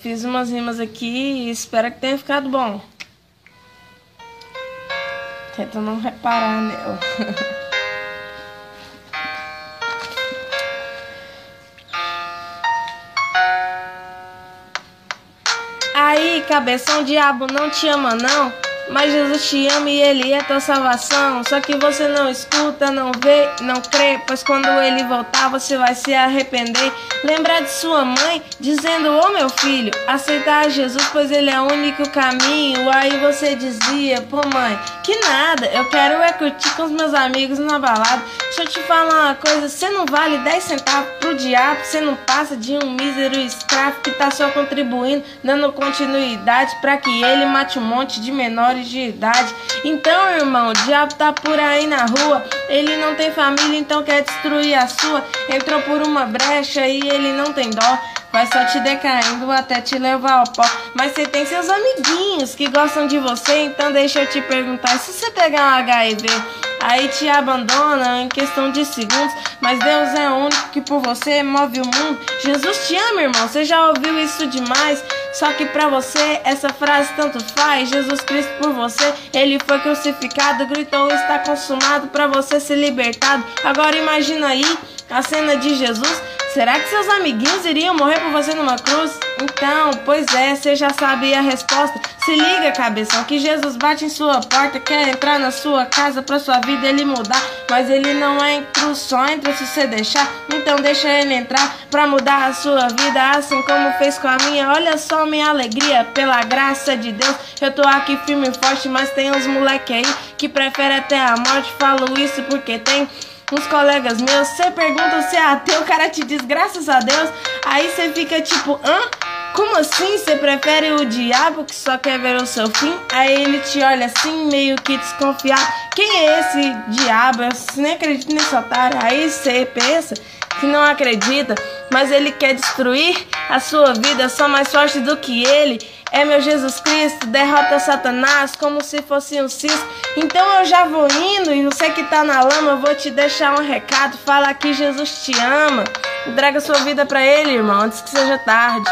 Fiz umas rimas aqui e espero que tenha ficado bom. Tenta não reparar nela. Aí, cabeção, o diabo não te ama não, mas Jesus te ama e Ele é tua salvação. Só que você não escuta, não vê, não crê, pois quando Ele voltar você vai se arrepender. Lembrar de sua mãe dizendo: ô meu filho, aceitar Jesus, pois Ele é o único caminho. Aí você dizia: pô mãe, que nada, eu quero é curtir com os meus amigos na balada. Deixa eu te falar uma coisa, você não vale 10 centavos pro diabo, você não passa de um mísero escravo que tá só contribuindo, dando continuidade pra que ele mate um monte de menores de idade. Então, irmão, o diabo tá por aí na rua, ele não tem família, então quer destruir a sua. Entrou por uma brecha e ele não tem dó, vai só te decaindo até te levar ao pó. Mas você tem seus amiguinhos que gostam de você, então deixa eu te perguntar, se você pegar um HIV, aí te abandona em questão de segundos, mas Deus é o único que por você move o mundo. Jesus te ama, irmão, você já ouviu isso demais, só que pra você essa frase tanto faz. Jesus Cristo por você, Ele foi crucificado, gritou: está consumado, pra você ser libertado. Agora imagina aí a cena de Jesus. Será que seus amiguinhos iriam morrer por você numa cruz? Então, pois é, você já sabe a resposta. Se liga, cabeção, que Jesus bate em sua porta, quer entrar na sua casa pra sua vida ele mudar. Mas ele não é intruso, só entra se você deixar. Então deixa ele entrar pra mudar a sua vida, assim como fez com a minha. Olha só minha alegria, pela graça de Deus eu tô aqui firme e forte, mas tem uns moleque aí que prefere até a morte. Falo isso porque tem uns colegas meus, você pergunta se é ateu, o cara te diz graças a Deus. Aí você fica tipo, hã? Como assim? Você prefere o diabo que só quer ver o seu fim? Aí ele te olha assim, meio que desconfiado. Quem é esse diabo? Eu nem acredito nesse otário. Aí você pensa que não acredita, mas ele quer destruir a sua vida. Só mais forte do que ele é meu Jesus Cristo, derrota Satanás como se fosse um cisco. Então eu já vou indo, e você que tá na lama, eu vou te deixar um recado. Fala que Jesus te ama, entrega sua vida pra ele, irmão, antes que seja tarde.